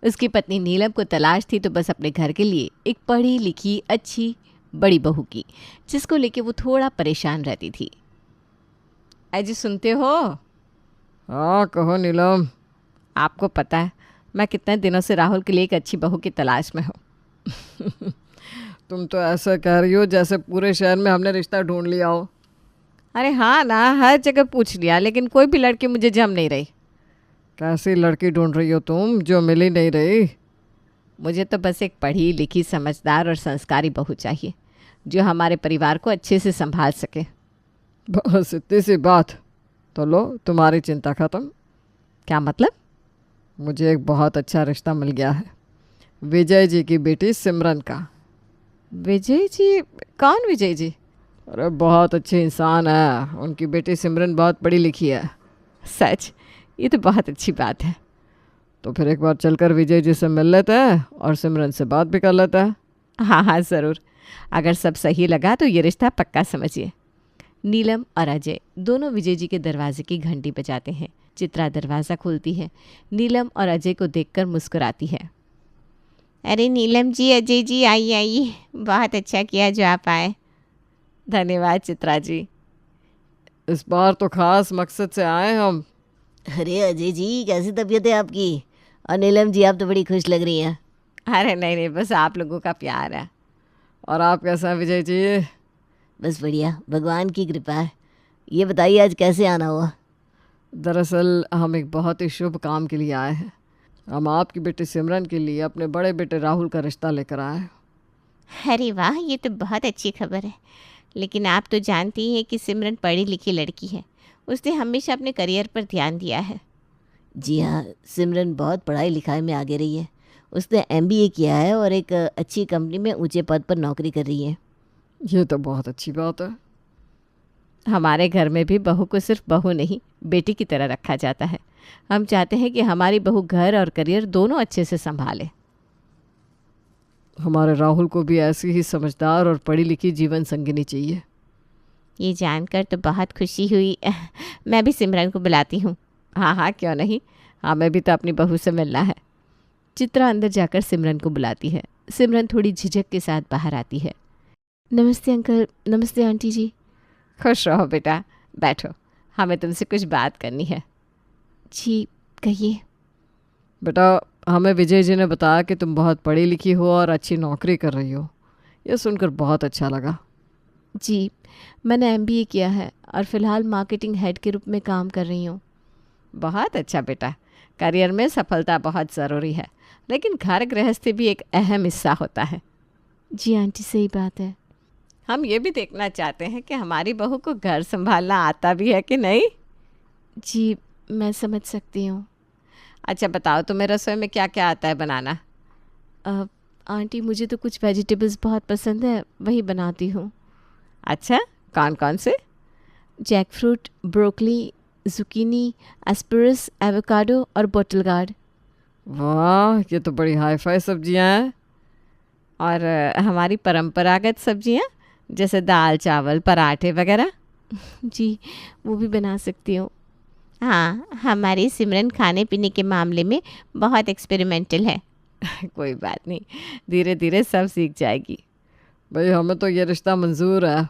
उसकी पत्नी नीलम को तलाश थी तो बस अपने घर के लिए एक पढ़ी लिखी अच्छी बड़ी बहू की, जिसको लेके वो थोड़ा परेशान रहती थी। अजी सुनते हो? हाँ कहो नीलम। आपको पता है मैं कितने दिनों से राहुल के लिए एक अच्छी बहू की तलाश में हूँ। तुम तो ऐसा कह रही हो जैसे पूरे शहर में हमने रिश्ता ढूंढ लिया हो। अरे हाँ ना, हर जगह पूछ लिया लेकिन कोई भी लड़की मुझे जम नहीं रही। कैसी लड़की ढूंढ रही हो तुम जो मिल ही नहीं रही? मुझे तो बस एक पढ़ी लिखी समझदार और संस्कारी बहू चाहिए जो हमारे परिवार को अच्छे से संभाल सके। बस इतनी सी बात? तो लो तुम्हारी चिंता ख़त्म। क्या मतलब? मुझे एक बहुत अच्छा रिश्ता मिल गया है, विजय जी की बेटी सिमरन का। विजय जी? कौन विजय जी? अरे बहुत अच्छे इंसान है, उनकी बेटी सिमरन बहुत पढ़ी लिखी है। सच? ये तो बहुत अच्छी बात है। तो फिर एक बार चलकर विजय जी से मिल लेते हैं और सिमरन से बात भी कर लेते हैं। हाँ हाँ ज़रूर, अगर सब सही लगा तो ये रिश्ता पक्का समझिए। नीलम और अजय दोनों विजय जी के दरवाजे की घंटी बजाते हैं। चित्रा दरवाज़ा खोलती है। नीलम और अजय को देखकर मुस्कुराती है। अरे नीलम जी, अजय जी, आइए आइए, बहुत अच्छा किया जो आप आए। धन्यवाद चित्रा जी। इस बार तो खास मकसद से आए हम। अरे अजय जी, कैसी तबीयत है आपकी? और नीलम जी, आप तो बड़ी खुश लग रही हैं। अरे नहीं नहीं, बस आप लोगों का प्यार है। और आप कैसा हैं विजय जी? बस बढ़िया, भगवान की कृपा है। ये बताइए आज कैसे आना हुआ? दरअसल हम एक बहुत ही शुभ काम के लिए आए हैं। हम आपकी बेटी सिमरन के लिए अपने बड़े बेटे राहुल का रिश्ता लेकर आए हैं। अरे वाह, ये तो बहुत अच्छी खबर है। लेकिन आप तो जानती हैं कि सिमरन पढ़ी लिखी लड़की है। उसने हमेशा अपने करियर पर ध्यान दिया है। जी हाँ, सिमरन बहुत पढ़ाई लिखाई में आगे रही है। उसने MBA किया है और एक अच्छी कंपनी में ऊंचे पद पर नौकरी कर रही है। ये तो बहुत अच्छी बात है। हमारे घर में भी बहू को सिर्फ बहू नहीं, बेटी की तरह रखा जाता है। हम चाहते हैं कि हमारी बहू घर और करियर दोनों अच्छे से संभाले। हमारे राहुल को भी ऐसी ही समझदार और पढ़ी लिखी जीवन संगिनी चाहिए। ये जानकर तो बहुत खुशी हुई। मैं भी सिमरन को बुलाती हूँ। हाँ हाँ क्यों नहीं, हमें भी तो अपनी बहू से मिलना है। चित्रा अंदर जाकर सिमरन को बुलाती है। सिमरन थोड़ी झिझक के साथ बाहर आती है। नमस्ते अंकल, नमस्ते आंटी जी। खुश रहो बेटा, बैठो, हमें तुमसे कुछ बात करनी है। जी कहिए। बेटा, हमें विजय जी ने बताया कि तुम बहुत पढ़ी लिखी हो और अच्छी नौकरी कर रही हो। ये सुनकर बहुत अच्छा लगा। जी, मैंने MBA किया है और फ़िलहाल मार्केटिंग हेड के रूप में काम कर रही हूँ। बहुत अच्छा बेटा, करियर में सफलता बहुत ज़रूरी है, लेकिन घर गृहस्थी भी एक अहम हिस्सा होता है। जी आंटी, सही बात है। हम ये भी देखना चाहते हैं कि हमारी बहू को घर संभालना आता भी है कि नहीं। जी मैं समझ सकती हूँ। अच्छा बताओ, तुम्हें रसोई में क्या क्या आता है बनाना? आंटी, मुझे तो कुछ वेजिटेबल्स बहुत पसंद है, वही बनाती हूँ। अच्छा, कौन कौन से? Jackfruit, broccoli, zucchini, asparagus, avocado और बॉटल गार्ड। वाह, ये तो बड़ी हाई फाई सब्जियां हैं। और हमारी परंपरागत सब्जियां जैसे दाल चावल पराठे वगैरह। जी वो भी बना सकती हूँ। हाँ, हमारी सिमरन खाने पीने के मामले में बहुत एक्सपेरिमेंटल है। कोई बात नहीं, धीरे धीरे सब सीख जाएगी। भाई हमें तो ये रिश्ता मंजूर है।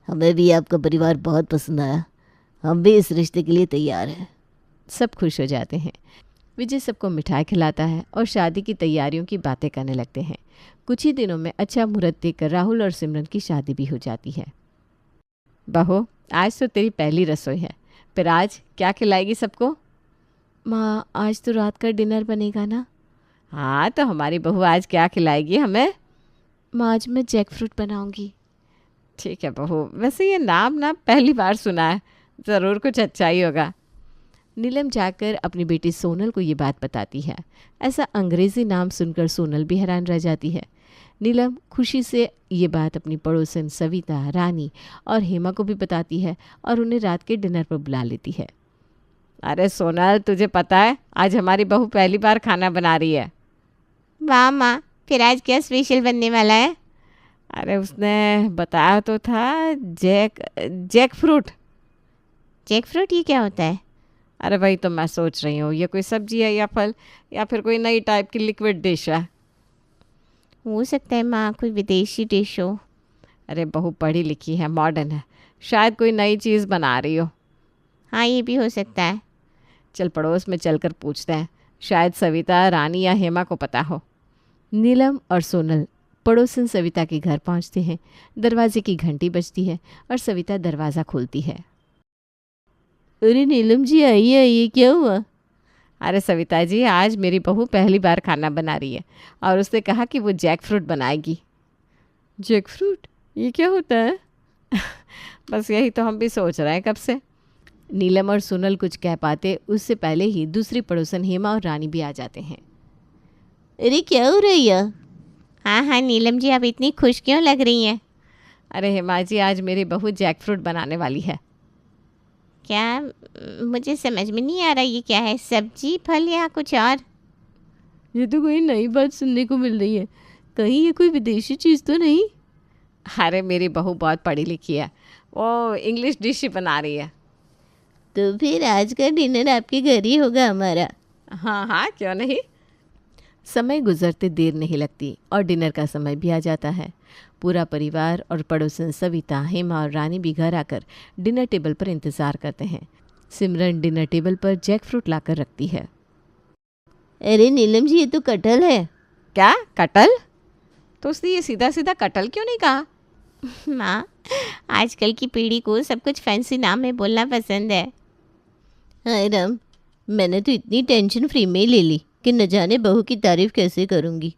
हमें भी आपका परिवार बहुत पसंद आया। हम भी इस रिश्ते के लिए तैयार हैं। सब खुश हो जाते हैं। विजय सबको मिठाई खिलाता है और शादी की तैयारियों की बातें करने लगते हैं। कुछ ही दिनों में अच्छा मुहूर्त देखकर राहुल और सिमरन की शादी भी हो जाती है। बहू, आज तो तेरी पहली रसोई है, फिर आज क्या खिलाएगी सबको? माँ, आज तो रात का डिनर बनेगा ना। हाँ, तो हमारी बहू आज क्या खिलाएगी हमें? माँ, आज मैं जैक फ्रूट बनाऊंगी। ठीक है बहू, वैसे ये नाम ना पहली बार सुना है, ज़रूर कुछ अच्छा ही होगा। नीलम जाकर अपनी बेटी सोनल को ये बात बताती है। ऐसा अंग्रेज़ी नाम सुनकर सोनल भी हैरान रह जाती है। नीलम खुशी से ये बात अपनी पड़ोसन सविता, रानी और हेमा को भी बताती है और उन्हें रात के डिनर पर बुला लेती है। अरे सोनल, तुझे पता है आज हमारी बहू पहली बार खाना बना रही है। वाह माँ, फिर आज क्या स्पेशल बनने वाला है? अरे उसने बताया तो था, जैक फ्रूट। जैक फ्रूट, ये क्या होता है? अरे वही तो मैं सोच रही हूँ, ये कोई सब्जी है या फल या फिर कोई नई टाइप की लिक्विड डिश है। हो सकता है माँ कोई विदेशी डिश हो। अरे बहू पढ़ी लिखी है, मॉडर्न है, शायद कोई नई चीज़ बना रही हो। हाँ ये भी हो सकता है। चल पड़ोस में चलकर पूछते हैं, शायद सविता, रानी या हेमा को पता हो। नीलम और सोनल पड़ोसन सविता के घर पहुंचते हैं। दरवाजे की घंटी बजती है और सविता दरवाज़ा खोलती है। अरे नीलम जी, आइए आइए, क्या हुआ? अरे सविता जी, आज मेरी बहू पहली बार खाना बना रही है और उसने कहा कि वो जैक फ्रूट बनाएगी। जैक फ्रूट, ये क्या होता है? बस यही तो हम भी सोच रहे हैं कब से। नीलम और सोनल कुछ कह पाते उससे पहले ही दूसरी पड़ोसन हेमा और रानी भी आ जाते हैं। अरे क्या हो रहा है यहाँ? हाँ हाँ नीलम जी, आप इतनी खुश क्यों लग रही हैं? अरे हेमा जी, आज मेरी बहू जैक फ्रूट बनाने वाली है। क्या? मुझे समझ में नहीं आ रहा ये क्या है, सब्जी, फल या कुछ और? ये तो कोई नई बात सुनने को मिल रही है। कहीं ये कोई विदेशी चीज़ तो नहीं? अरे मेरी बहू बहुत पढ़ी लिखी है, वो इंग्लिश डिश ही बना रही है। तो फिर आज का डिनर आपके घर ही होगा हमारा। हाँ हाँ, क्यों नहीं। समय गुजरते देर नहीं लगती और डिनर का समय भी आ जाता है। पूरा परिवार और पड़ोसन सविता, हेमा और रानी भी घर आकर डिनर टेबल पर इंतज़ार करते हैं। सिमरन डिनर टेबल पर जैक फ्रूट लाकर रखती है। अरे नीलम जी, ये तो कटहल है। क्या कटल? तो उसने ये सीधा सीधा कटल क्यों नहीं कहा? माँ, आजकल की पीढ़ी को सब कुछ फैंसी नाम में बोलना पसंद है। हाय राम, मैंने तो इतनी टेंशन फ्री में ही ले ली कि न जाने बहू की तारीफ कैसे करूँगी।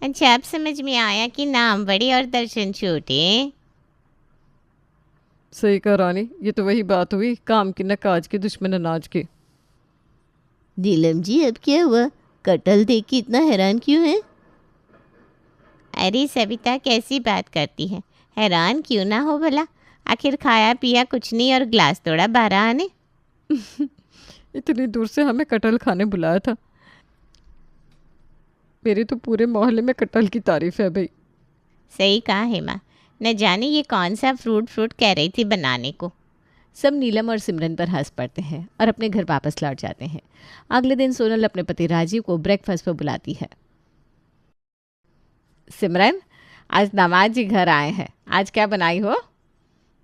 अच्छा, अब समझ में आया कि नाम बड़े और दर्शन छोटे। सही कहा रानी, ये तो वही बात हुई, काम की न काज की, दुश्मन अनाज की। नीलम जी, अब क्या हुआ? कटहल देख के इतना हैरान क्यों है? अरे सविता, कैसी बात करती है, हैरान क्यों ना हो भला। आखिर खाया पिया कुछ नहीं और ग्लास तोड़ा 12 आने। इतनी दूर से हमें कटहल खाने बुलाया था। मेरी तो पूरे मोहल्ले में कटहल की तारीफ है भाई। सही कहा हेमा, न जाने ये कौन सा फ्रूट कह रही थी बनाने को। सब नीलम और सिमरन पर हंस पड़ते हैं और अपने घर वापस लौट जाते हैं। अगले दिन सोनल अपने पति राजीव को ब्रेकफास्ट पर बुलाती है। सिमरन, आज दामाद जी घर आए हैं, आज क्या बनाई हो?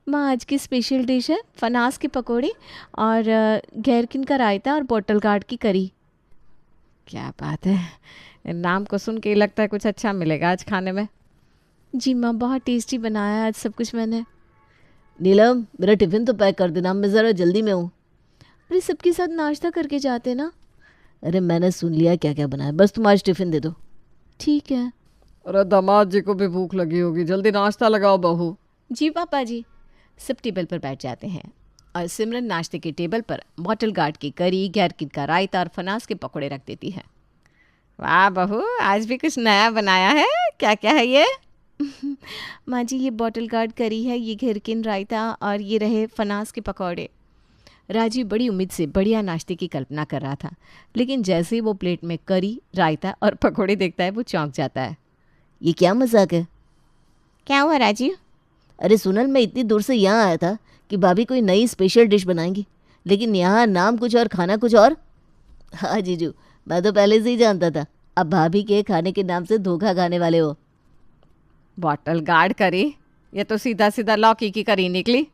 माँ, आज की स्पेशल डिश है फनास के पकौड़े और गैरकिन का रायता और बॉटल गार्ड की करी। क्या बात है, नाम को सुन के ही लगता है कुछ अच्छा मिलेगा आज खाने में। जी माँ, बहुत टेस्टी बनाया है आज सब कुछ मैंने। नीलम, मेरा टिफ़िन तो पैक कर देना, मैं ज़रा जल्दी में हूँ। अरे सबके साथ नाश्ता करके जाते ना। अरे मैंने सुन लिया क्या क्या बनाया, बस तुम आज टिफ़िन दे दो। ठीक है। अरे दामाद जी को भी भूख लगी होगी, जल्दी नाश्ता लगाओ बहू। जी पापा जी। सब टेबल पर बैठ जाते हैं और सिमरन नाश्ते के टेबल पर बॉटल गार्ड की करी, गैरकिन का रायता और फनास के पकौड़े रख देती है। वाह बहू, आज भी कुछ नया बनाया है, क्या क्या है ये? माँ जी, ये बॉटल गार्ड करी है, ये घेरकिन रायता और ये रहे फनास के पकौड़े। राजीव बड़ी उम्मीद से बढ़िया नाश्ते की कल्पना कर रहा था, लेकिन जैसे ही वो प्लेट में करी, रायता और पकौड़े देखता है वो चौंक जाता है। ये क्या मजाक है? क्या हुआ राजीव? अरे सुनल, मैं इतनी दूर से यहाँ आया था कि भाभी कोई नई स्पेशल डिश बनाएंगी, लेकिन यहाँ नाम कुछ और खाना कुछ और। हाँ जीजू, मैं तो पहले से ही जानता था, अब भाभी के खाने के नाम से धोखा खाने वाले हो। बॉटल गार्ड करी, ये तो सीधा सीधा लौकी की करी निकली।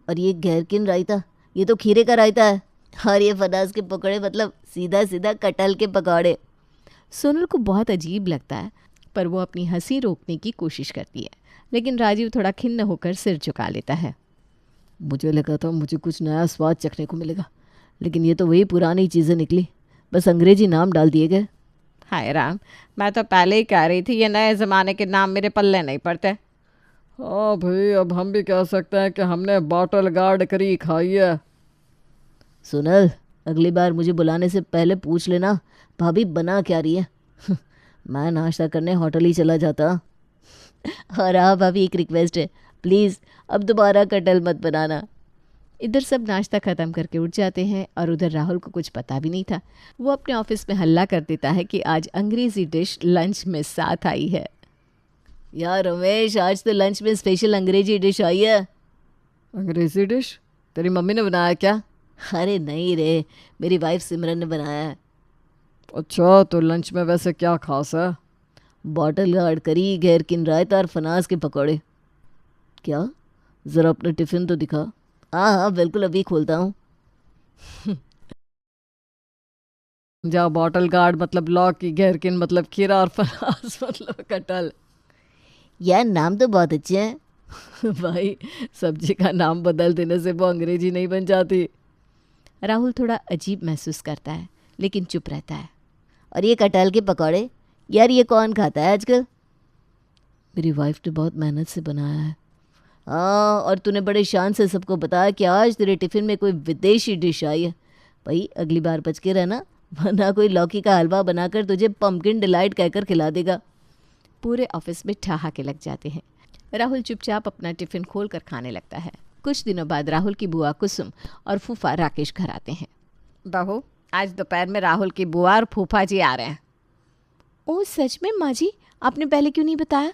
और ये गैरकिन रायता, ये तो खीरे का रायता है। और ये फनास के पकौड़े मतलब सीधा सीधा कटहल के पकौड़े। सोनल को बहुत अजीब लगता है, पर वो अपनी हंसी रोकने की कोशिश करती है, लेकिन राजीव थोड़ा खिन्न होकर सिर झुका लेता है। मुझे लगा था मुझे कुछ नया स्वाद चखने को मिलेगा, लेकिन ये तो वही पुरानी चीज़ें निकली, बस अंग्रेजी नाम डाल दिए गए। हाय राम, मैं तो पहले ही कह रही थी ये नए ज़माने के नाम मेरे पल्ले नहीं पड़ते। हाँ भाई, अब हम भी कह सकते हैं कि हमने बॉटल गार्ड करी खाई है। सुनल, अगली बार मुझे बुलाने से पहले पूछ लेना भाभी बना क्या रही है। मैं नाश्ता करने होटल ही चला जाता। और हाँ भाभी, एक रिक्वेस्ट है, प्लीज़ अब दोबारा कटहल मत बनाना। इधर सब नाश्ता ख़त्म करके उठ जाते हैं और उधर राहुल को कुछ पता भी नहीं था। वो अपने ऑफिस में हल्ला कर देता है कि आज अंग्रेज़ी डिश लंच में साथ आई है। यार रमेश, आज तो लंच में स्पेशल अंग्रेजी डिश आई है। अंग्रेजी डिश? तेरी मम्मी ने बनाया क्या? अरे नहीं रे, मेरी वाइफ सिमरन ने बनाया है। अच्छा, तो लंच में वैसे क्या खास है? बॉटल गार्ड करी, घेरकिन रायता और फनास के पकौड़े। क्या? ज़रा अपना टिफ़िन तो दिखा। हाँ हाँ बिल्कुल, अभी खोलता हूँ। जा, बॉटल गार्ड मतलब लौकी, घेरकिन मतलब खीरा और फरास मतलब कटहल। यार नाम तो बहुत अच्छे हैं। भाई, सब्जी का नाम बदल देने से वो अंग्रेजी नहीं बन जाती। राहुल थोड़ा अजीब महसूस करता है लेकिन चुप रहता है। और ये कटहल के पकौड़े, यार ये कौन खाता है आजकल? मेरी वाइफ ने बहुत मेहनत से बनाया है। हाँ, और तूने बड़े शान से सबको बताया कि आज तेरे टिफ़िन में कोई विदेशी डिश आई है। भाई अगली बार बच के रहना, वरना कोई लौकी का हलवा बनाकर तुझे पम्पकिन डिलाइट कहकर खिला देगा। पूरे ऑफिस में ठहाके लग जाते हैं। राहुल चुपचाप अपना टिफ़िन खोल कर खाने लगता है। कुछ दिनों बाद राहुल की बुआ कुसुम और फूफा राकेश घर आते हैं। बहू, आज दोपहर में राहुल की बुआ और फूफा जी आ रहे हैं। ओह सच में माँ जी, आपने पहले क्यों नहीं बताया?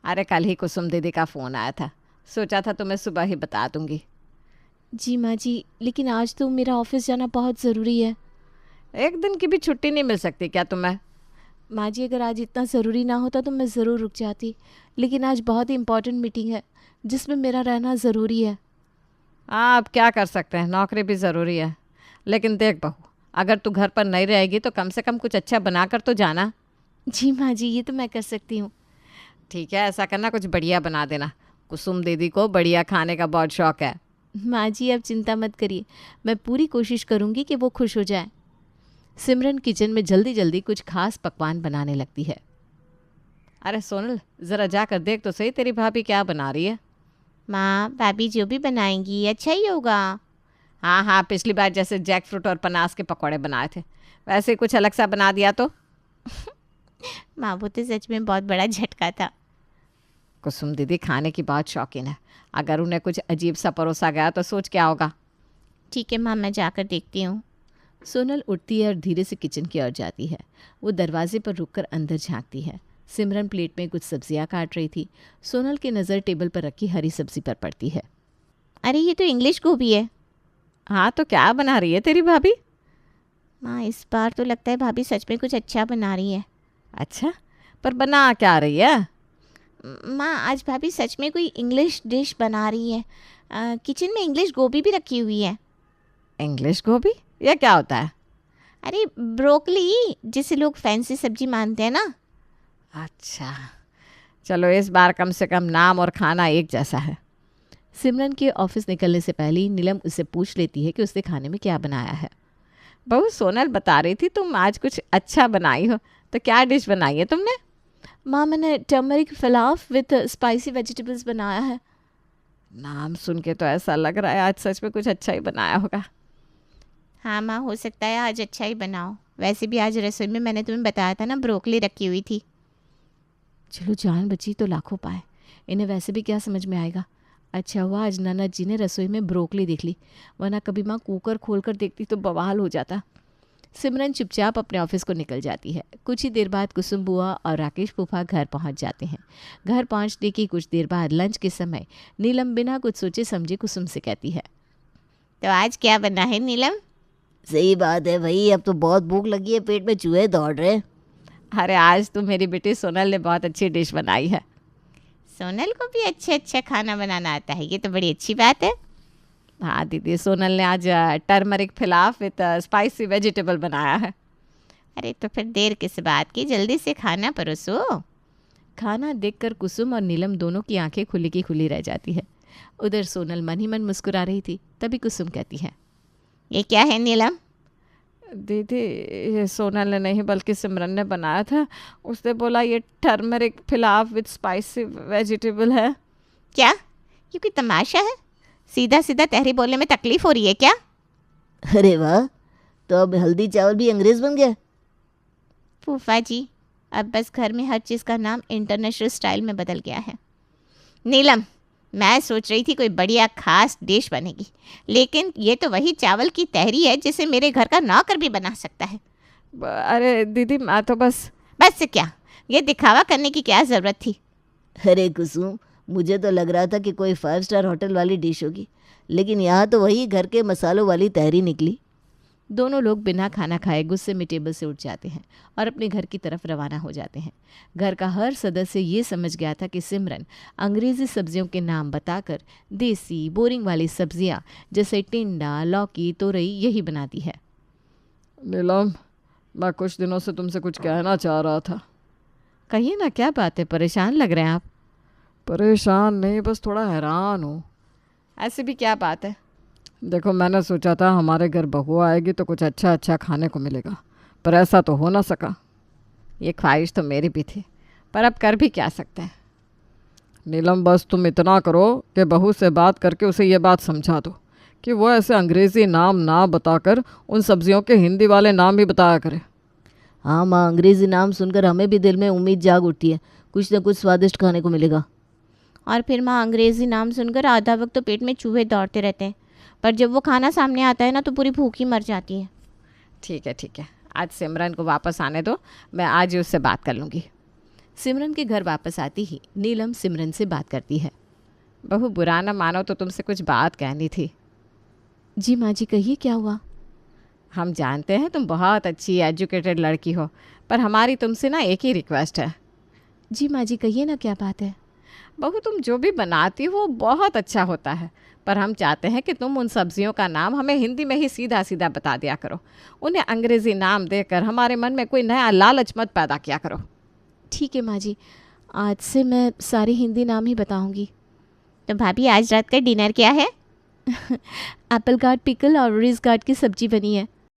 अरे कल ही कुसुम दीदी का फ़ोन आया था, सोचा था तुम्हें सुबह ही बता दूंगी। जी माँ जी, लेकिन आज तो मेरा ऑफिस जाना बहुत ज़रूरी है। एक दिन की भी छुट्टी नहीं मिल सकती क्या तुम्हें? माँ जी, अगर आज इतना ज़रूरी ना होता तो मैं ज़रूर रुक जाती, लेकिन आज बहुत ही इम्पोर्टेंट मीटिंग है जिसमें मेरा रहना ज़रूरी है। हाँ, अब क्या कर सकते हैं, नौकरी भी ज़रूरी है। लेकिन देख बहू, अगर तू घर पर नहीं रहेगी तो कम से कम कुछ अच्छा बना कर तो जाना। जी माँ जी, ये तो मैं कर सकती हूँ। ठीक है, ऐसा करना, कुछ बढ़िया बना देना। कुसुम दीदी को बढ़िया खाने का बहुत शौक है। माँ जी आप चिंता मत करिए, मैं पूरी कोशिश करूँगी कि वो खुश हो जाए। सिमरन किचन में जल्दी जल्दी कुछ खास पकवान बनाने लगती है। अरे सोनल, ज़रा जाकर देख तो सही तेरी भाभी क्या बना रही है। माँ, भाभी जो भी बनाएंगी अच्छा ही होगा। हाँ हाँ, पिछली बार जैसे जैक फ्रूट और पनास के पकौड़े बनाए थे वैसे ही कुछ अलग सा बना दिया तो। माँ, वो तो सच में बहुत बड़ा झटका था। कुसुम दीदी खाने की बहुत शौकीन है, अगर उन्हें कुछ अजीब सा परोसा गया तो सोच क्या होगा। ठीक है माँ, मैं जाकर देखती हूँ। सोनल उठती है और धीरे से किचन की ओर जाती है। वो दरवाजे पर रुककर अंदर झांकती है। सिमरन प्लेट में कुछ सब्जियां काट रही थी। सोनल की नज़र टेबल पर रखी हरी सब्जी पर पड़ती है। अरे ये तो इंग्लिश गोभी है। हाँ, तो क्या बना रही है तेरी भाभी? माँ, इस बार तो लगता है भाभी सच में कुछ अच्छा बना रही है। अच्छा, पर बना क्या रही है? माँ, आज भाभी सच में कोई इंग्लिश डिश बना रही है। किचन में इंग्लिश गोभी भी रखी हुई है। इंग्लिश गोभी? यह क्या होता है? अरे ब्रोकली, जिसे लोग फैंसी सब्जी मानते हैं ना। अच्छा, चलो इस बार कम से कम नाम और खाना एक जैसा है। सिमरन के ऑफिस निकलने से पहले ही नीलम उससे पूछ लेती है कि उसने खाने में क्या बनाया है। बहू, सोनल बता रही थी तुम आज कुछ अच्छा बनाई हो, तो क्या डिश बनाई है तुमने? माँ, मैंने टर्मरिक फलाफ विथ स्पाइसी वेजिटेबल्स बनाया है। नाम सुन के तो ऐसा लग रहा है आज सच में कुछ अच्छा ही बनाया होगा। हाँ माँ, हो सकता है आज अच्छा ही बनाओ। वैसे भी आज रसोई में मैंने तुम्हें बताया था ना, ब्रोकली रखी हुई थी। चलो, जान बची तो लाखों पाए। इन्हें वैसे भी क्या समझ में आएगा। अच्छा हुआ आज ननद जी ने रसोई में ब्रोकली देख ली, वरना कभी माँ कुकर खोल कर देखती तो बवाल हो जाता। सिमरन चुपचाप अपने ऑफिस को निकल जाती है। कुछ ही देर बाद कुसुम बुआ और राकेश फूफा घर पहुंच जाते हैं। घर पहुंचने की कुछ देर बाद लंच के समय नीलम बिना कुछ सोचे समझे कुसुम से कहती है, तो आज क्या बना है नीलम? सही बात है भाई, अब तो बहुत भूख लगी है, पेट में चूहे दौड़ रहे हैं। अरे आज तो मेरी बेटी सोनल ने बहुत अच्छी डिश बनाई है। सोनल को भी अच्छा खाना बनाना आता है, ये तो बड़ी अच्छी बात है। हाँ दीदी, सोनल ने आज टर्मरिक फिलाफ विद स्पाइसी वेजिटेबल बनाया है। अरे तो फिर देर किस बात की, जल्दी से खाना परोसो। खाना देखकर कुसुम और नीलम दोनों की आंखें खुली की खुली रह जाती है। उधर सोनल मन ही मन मुस्कुरा रही थी। तभी कुसुम कहती है, ये क्या है नीलम? दीदी, ये सोनल ने नहीं बल्कि सिमरन ने बनाया था। उसने बोला ये टर्मरिक फिलाफ विद स्पाइसी वेजिटेबल है। क्या ये कोई तमाशा है? सीधा सीधा तहरी बोलने में तकलीफ हो रही है क्या? अरे वाह, तो अब हल्दी चावल भी अंग्रेज बन गया। फूफा जी, अब बस घर में हर चीज़ का नाम इंटरनेशनल स्टाइल में बदल गया है। नीलम, मैं सोच रही थी कोई बढ़िया खास डिश बनेगी, लेकिन ये तो वही चावल की तहरी है जिसे मेरे घर का नौकर भी बना सकता है। अरे दीदी, मैं तो बस बस क्या, ये दिखावा करने की क्या ज़रूरत थी? अरे कुसुम, मुझे तो लग रहा था कि कोई 5 स्टार होटल वाली डिश होगी, लेकिन यहाँ तो वही घर के मसालों वाली तहरी निकली। दोनों लोग बिना खाना खाए गुस्से में टेबल से उठ जाते हैं और अपने घर की तरफ रवाना हो जाते हैं। घर का हर सदस्य ये समझ गया था कि सिमरन अंग्रेज़ी सब्जियों के नाम बताकर देसी बोरिंग वाली सब्जियां जैसे टिंडा, लौकी, तोरई यही बनाती है। नीलम, मैं कुछ दिनों से तुमसे कुछ कहना चाह रहा था। कहिए ना, क्या बात है, परेशान लग रहे हैं आप। परेशान नहीं, बस थोड़ा हैरान हूँ। ऐसे भी क्या बात है? देखो, मैंने सोचा था हमारे घर बहू आएगी तो कुछ अच्छा अच्छा खाने को मिलेगा, पर ऐसा तो हो ना सका। ये ख्वाहिश तो मेरी भी थी, पर अब कर भी क्या सकते हैं। नीलम, बस तुम इतना करो कि बहू से बात करके उसे ये बात समझा दो कि वो ऐसे अंग्रेज़ी नाम ना बताकर उन सब्जियों के हिंदी वाले नाम भी बताया करे। हाँ माँ, अंग्रेज़ी नाम सुनकर हमें भी दिल में उम्मीद जाग उठती है, कुछ न कुछ स्वादिष्ट खाने को मिलेगा। और फिर माँ अंग्रेज़ी नाम सुनकर आधा वक्त तो पेट में चूहे दौड़ते रहते हैं, पर जब वो खाना सामने आता है ना तो पूरी भूख ही मर जाती है। ठीक है, आज सिमरन को वापस आने दो, मैं आज ही उससे बात कर लूँगी। सिमरन के घर वापस आती ही नीलम सिमरन से बात करती है। बहू, बुरा ना मानो तो तुमसे कुछ बात कहनी थी। जी माँ जी, कहिए, क्या हुआ? हम जानते हैं तुम बहुत अच्छी एजुकेटेड लड़की हो, पर हमारी तुमसे ना एक ही रिक्वेस्ट है। जी माँ जी, कहिए ना, क्या बात है? बहू, तुम जो भी बनाती हो वो बहुत अच्छा होता है, पर हम चाहते हैं कि तुम उन सब्जियों का नाम हमें हिंदी में ही सीधा सीधा बता दिया करो। उन्हें अंग्रेज़ी नाम देकर हमारे मन में कोई नया लालच मत पैदा किया करो। ठीक है माँ जी, आज से मैं सारे हिंदी नाम ही बताऊंगी। तो भाभी, आज रात का डिनर क्या है? एप्पल गार्ड पिकल और रिस गार्ड की सब्जी बनी है।